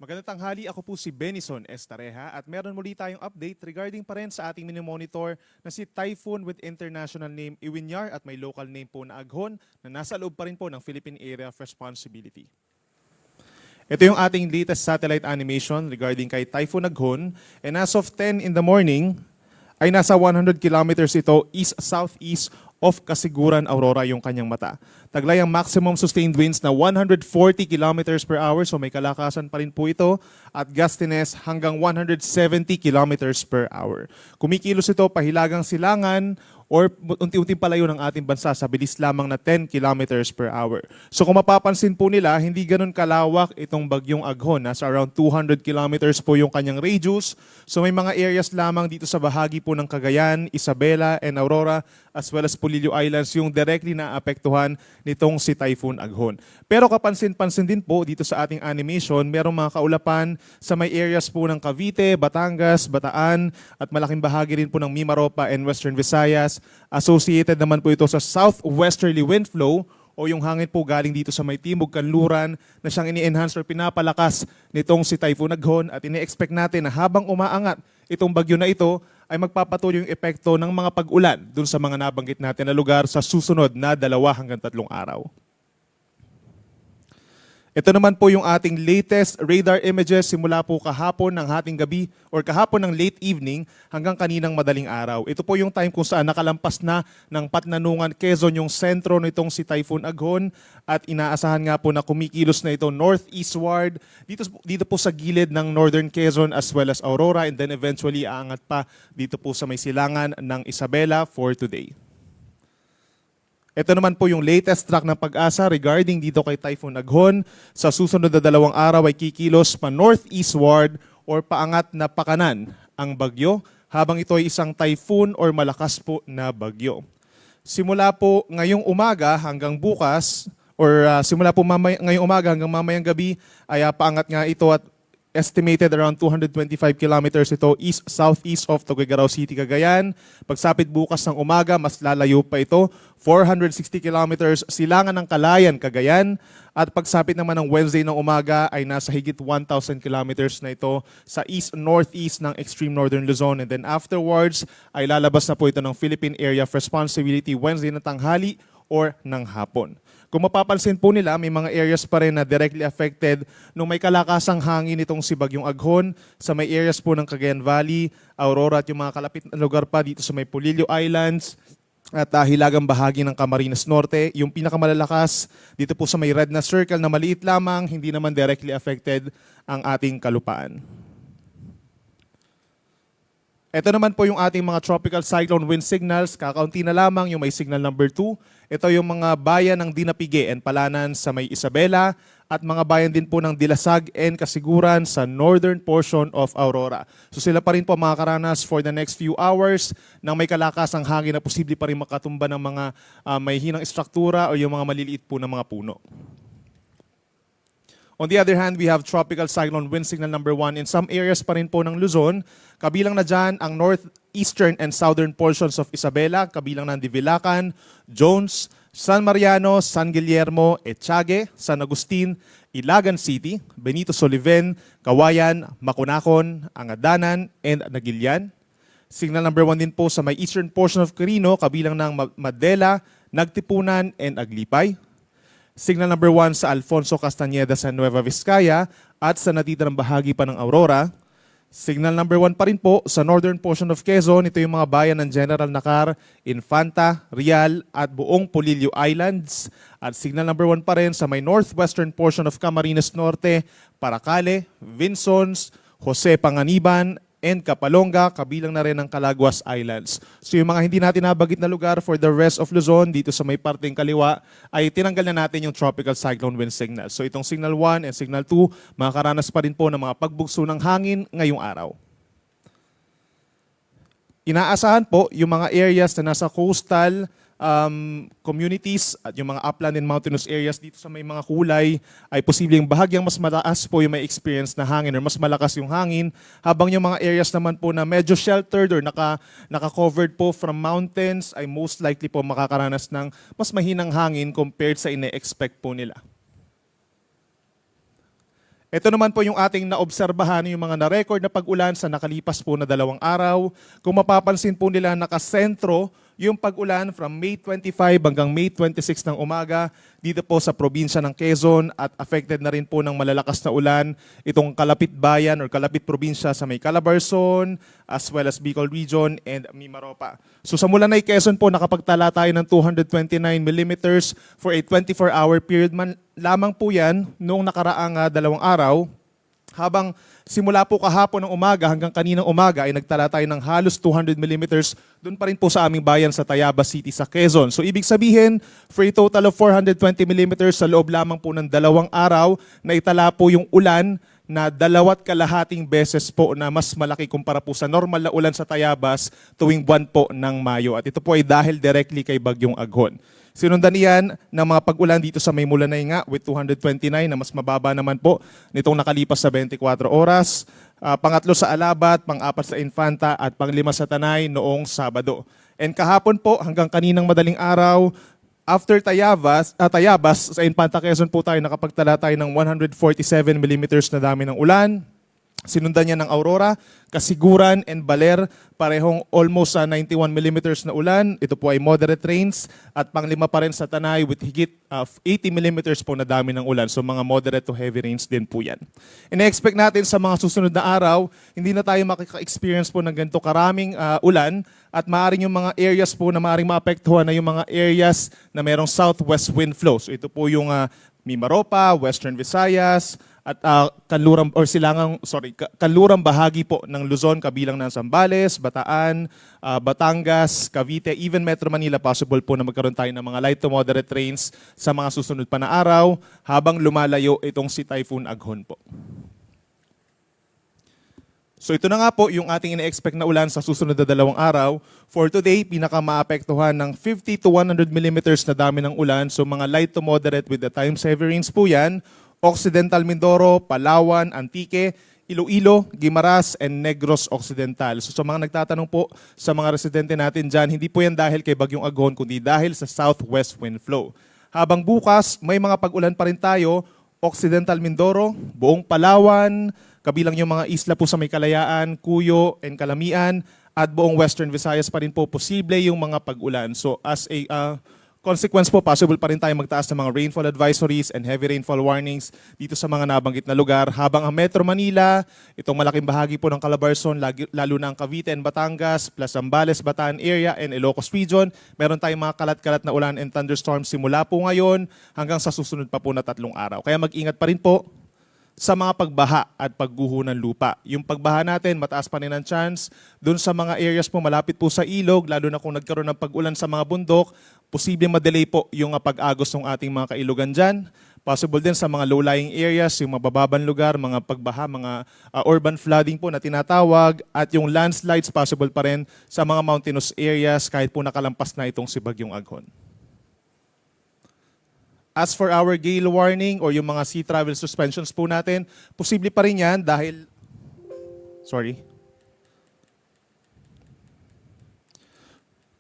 Magandang tanghali, ako po si Benison Estareja at meron muli tayong update regarding pa rin sa ating monitor na si Typhoon with international name Iwinyar at may local name po na Aghon na nasa loob pa rin po ng Philippine Area of Responsibility. Ito yung ating latest satellite animation regarding kay Typhoon Aghon, and as of 10 in the morning ay nasa 100 kilometers ito east-southeast of Kasiguran, Aurora yung kanyang mata. Taglay ang maximum sustained winds na 140 kilometers per hour, so may kalakasan pa rin po ito, at gustiness hanggang 170 kilometers per hour. Kumikilos ito pahilagang silangan or unti-unting palayo ng ating bansa sa bilis lamang na 10 kilometers per hour. So kung mapapansin po nila, hindi ganun kalawak itong bagyong Aghon. Nasa around 200 kilometers po yung kanyang radius. So may mga areas lamang dito sa bahagi po ng Cagayan, Isabela, and Aurora, as well as Polillo Islands, yung directly naapektuhan nitong si Typhoon Aghon. Pero kapansin-pansin din po dito sa ating animation, merong mga kaulapan sa may areas po ng Cavite, Batangas, Bataan, at malaking bahagi rin po ng Mimaropa and Western Visayas. Associated naman po ito sa southwesterly wind flow o yung hangin po galing dito sa may timog kanluran na siyang ini-enhance or pinapalakas nitong si Typhoon Aghon, at ini-expect natin na habang umaangat itong bagyo na ito ay magpapatuloy yung epekto ng mga pag-ulan dun sa mga nabanggit natin na lugar sa susunod na 2 hanggang 3 araw. Ito naman po yung ating latest radar images simula po kahapon ng hating gabi or kahapon ng late evening hanggang kaninang madaling araw. Ito po yung time kung saan nakalampas na ng Patnanungan, Quezon yung sentro nitong si Typhoon Aghon, at inaasahan nga po na kumikilos na ito northeastward dito po sa gilid ng Northern Quezon as well as Aurora, and then eventually aangat pa dito po sa may silangan ng Isabela for today. Ito naman po yung latest track ng Pag-asa regarding dito kay Typhoon Aghon. Sa susunod na 2 araw ay kikilos pa northeastward or paangat na pakanan ang bagyo, habang ito ay isang typhoon or malakas po na bagyo. Simula po ngayong umaga hanggang bukas, or simula po ngayong umaga hanggang mamayang gabi ay paangat nga ito, at estimated around 225 kilometers ito east-southeast of Tuguegarao City, Cagayan. Pagsapit bukas ng umaga, mas lalayo pa ito, 460 kilometers silangan ng Kalayan, Cagayan. At pagsapit naman ng Wednesday ng umaga ay nasa higit 1,000 kilometers na ito sa east-northeast ng extreme northern Luzon. And then afterwards ay lalabas na po ito ng Philippine Area of Responsibility Wednesday na tanghali or ng hapon. Kung mapapansin po nila, may mga areas pa rin na directly affected nung may kalakasang hangin itong si Bagyong Aghon sa may areas po ng Cagayan Valley, Aurora, at yung mga kalapit na lugar pa dito sa may Polillo Islands at hilagang bahagi ng Camarines Norte. Yung pinakamalalakas dito po sa may red na circle na maliit lamang, hindi naman directly affected ang ating kalupaan. Ito naman po yung ating mga tropical cyclone wind signals. Kakaunti na lamang yung may signal number 2. Ito yung mga bayan ng Dinapige and Palanan sa may Isabela, at mga bayan din po ng Dilasag and Kasiguran sa northern portion of Aurora. So sila pa rin po makakaranas for the next few hours ng may kalakasang hangin na posible pa rin makatumba ng mga may hinang istruktura o yung mga maliliit po na mga puno. On the other hand, we have tropical cyclone wind signal number 1 in some areas pa rin po ng Luzon. Kabilang na dyan ang northeastern and southern portions of Isabela, kabilang ng Divilacan, Jones, San Mariano, San Guillermo, Etiague, San Agustin, Ilagan City, Benito Soliven, Kawayan, Makunakon, Angadanan, and Nagilian. Signal number 1 din po sa may eastern portion of Quirino, kabilang ng Madela, Nagtipunan, and Aglipay. Signal number 1 sa Alfonso Castañeda sa Nueva Vizcaya at sa natitirang bahagi pa ng Aurora. Signal number 1 pa rin po sa northern portion of Quezon. Ito yung mga bayan ng General Nakar, Infanta, Real at buong Polillo Islands. At signal number 1 pa rin sa may northwestern portion of Camarines Norte, Paracale, Vinsons, Jose Panganiban, and Kapalonga, kabilang na rin ang Calaguas Islands. So yung mga hindi natin nabagit na lugar for the rest of Luzon, dito sa may parteng kaliwa, ay tinanggal na natin yung tropical cyclone wind signal. So itong signal 1 and signal 2, makakaranas pa rin po ng mga pagbugso ng hangin ngayong araw. Inaasahan po yung mga areas na nasa coastal communities at yung mga upland and mountainous areas dito sa may mga kulay ay posibleng bahagyang mas mataas po yung may experience na hangin or mas malakas yung hangin, habang yung mga areas naman po na medyo sheltered or naka-covered po from mountains ay most likely po makakaranas ng mas mahinang hangin compared sa ine-expect po nila. Ito naman po yung ating naobserbahan, yung mga na-record na pag-ulan sa nakalipas po na 2 araw. Kung mapapansin po nila, nakasentro yung pag-ulan from May 25 hanggang May 26 ng umaga dito po sa probinsya ng Quezon at affected na rin po ng malalakas na ulan itong kalapit bayan or kalapit probinsya sa may Calabarzon as well as Bicol Region and Mimaropa. So sa Mulanay, Quezon po nakapagtala tayo ng 229 millimeters for a 24-hour period man lamang po yan noong nakaraang 2 araw. Habang simula po kahapon ng umaga hanggang kaninang umaga ay nagtala tayo ng halos 200 millimeters doon pa rin po sa aming bayan sa Tayabas City sa Quezon. So ibig sabihin, for a total of 420 millimeters sa loob lamang po ng 2 araw na itala po yung ulan na 2.5 beses po na mas malaki kumpara po sa normal na ulan sa Tayabas tuwing buwan po ng Mayo. At ito po ay dahil directly kay Bagyong Aghon. Sinundan iyan ng mga pag-ulan dito sa may Mulanay nga with 229 na mas mababa naman po nitong nakalipas sa 24 oras. Pangatlo sa Alabat, pang-apat sa Infanta at pang-5 sa Tanay noong Sabado. And kahapon po hanggang kaninang madaling araw, after Tayabas sa Infanta Quezon po tayo nakapagtala tayo ng 147 millimeters na dami ng ulan. Sinundan niya ng Aurora, Kasiguran, and Baler, parehong almost 91 millimeters na ulan. Ito po ay moderate rains. At pang-5 pa rin sa Tanay with higit 80 millimeters po na dami ng ulan. So mga moderate to heavy rains din po yan. Ina-expect natin sa mga susunod na araw, hindi na tayo makaka-experience po ng ganito karaming ulan. At maaaring yung mga areas po na maaaring maapektuhan na yung mga areas na merong southwest wind flow. So ito po yung Mimaropa, Western Visayas, at kanlurang bahagi po ng Luzon kabilang ng Zambales, Bataan, Batangas, Cavite, even Metro Manila, possible po na magkaroon tayo ng mga light to moderate rains sa mga susunod pa na araw habang lumalayo itong si Typhoon Aghon po. So ito na nga po yung ating ina-expect na ulan sa susunod na 2 araw. For today, pinakamaapektuhan ng 50 to 100 millimeters na dami ng ulan. So mga light to moderate with the times heavy rains po yan. Occidental Mindoro, Palawan, Antique, Iloilo, Guimaras, and Negros Occidental. So sa mga nagtatanong po sa mga residente natin dyan, hindi po yan dahil kay Bagyong Aghon, kundi dahil sa southwest wind flow. Habang bukas, may mga pag-ulan pa rin tayo, Occidental Mindoro, buong Palawan, kabilang yung mga isla po sa may Kalayaan, Cuyo, and Calamian, at buong Western Visayas pa rin po posible yung mga pag-ulan. So as a consequence po, possible pa rin tayo magtaas ng mga rainfall advisories and heavy rainfall warnings dito sa mga nabanggit na lugar. Habang ang Metro Manila, itong malaking bahagi po ng Calabarzon, lalo na ang Cavite and Batangas, plus Zambales, Bataan area and Ilocos Region, meron tayong mga kalat-kalat na ulan and thunderstorms simula po ngayon hanggang sa susunod pa po na 3 araw. Kaya mag-ingat pa rin po sa mga pagbaha at pagguho ng lupa. Yung pagbaha natin, mataas pa rin ang chance. Doon sa mga areas po malapit po sa ilog, lalo na kung nagkaroon ng pag-ulan sa mga bundok, posibleng madelay po yung pag-agos ng ating mga kailugan dyan. Possible din sa mga low-lying areas, yung mabababang lugar, mga pagbaha, mga urban flooding po na tinatawag, at yung landslides possible pa rin sa mga mountainous areas kahit po nakalampas na itong si Bagyong Aghon. As for our gale warning or yung mga sea travel suspensions po natin, posible pa rin yan dahil,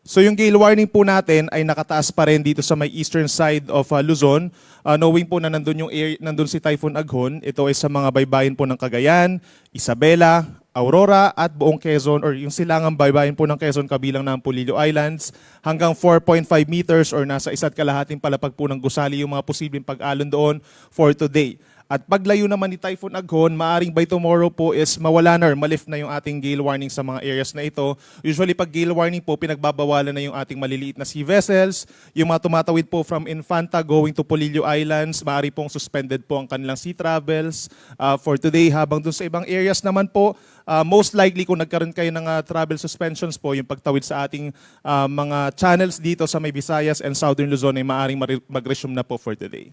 So yung gale warning po natin ay nakataas pa rin dito sa may eastern side of Luzon. Knowing po na nandun si Typhoon Aghon, ito ay sa mga baybayin po ng Cagayan, Isabela, Aurora at buong Quezon or yung silangang baybayin po ng Quezon kabilang ng Polillo Islands hanggang 4.5 meters or nasa 1.5 palapag po ng gusali yung mga posibleng pag-alon doon for today. At paglayo naman ni Typhoon Aghon, maaring by tomorrow po is mawala na or malift na yung ating gale warning sa mga areas na ito. Usually pag gale warning po, pinagbabawalan na yung ating maliliit na sea vessels. Yung mga tumatawid po from Infanta going to Polillo Islands, maaari pong suspended po ang kanilang sea travels for today. Habang dun sa ibang areas naman po, most likely kung nagkaroon kayo ng travel suspensions po, yung pagtawid sa ating mga channels dito sa may Visayas and Southern Luzon ay maaring mag-resume na po for today.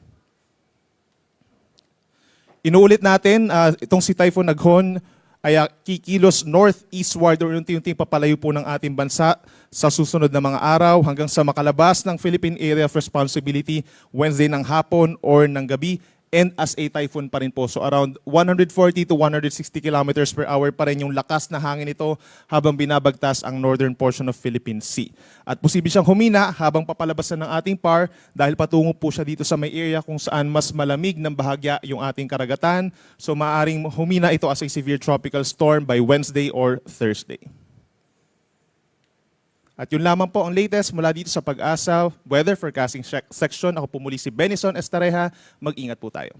Inuulit natin, itong si Typhoon Aghon ay kikilos northeastward or unti-unting papalayo po ng ating bansa sa susunod na mga araw hanggang sa makalabas ng Philippine Area of Responsibility Wednesday ng hapon or ng gabi and as a typhoon pa rin po. So around 140 to 160 kilometers per hour pa rin yung lakas na hangin nito habang binabagtas ang northern portion of Philippine Sea. At posible siyang humina habang papalabasan ng ating PAR dahil patungo po siya dito sa may area kung saan mas malamig ng bahagya yung ating karagatan. So maaaring humina ito as a severe tropical storm by Wednesday or Thursday. At yun lamang po ang latest mula dito sa Pag-asa Weather Forecasting Section. Ako po muli si Benison Estareja. Mag-ingat po tayo.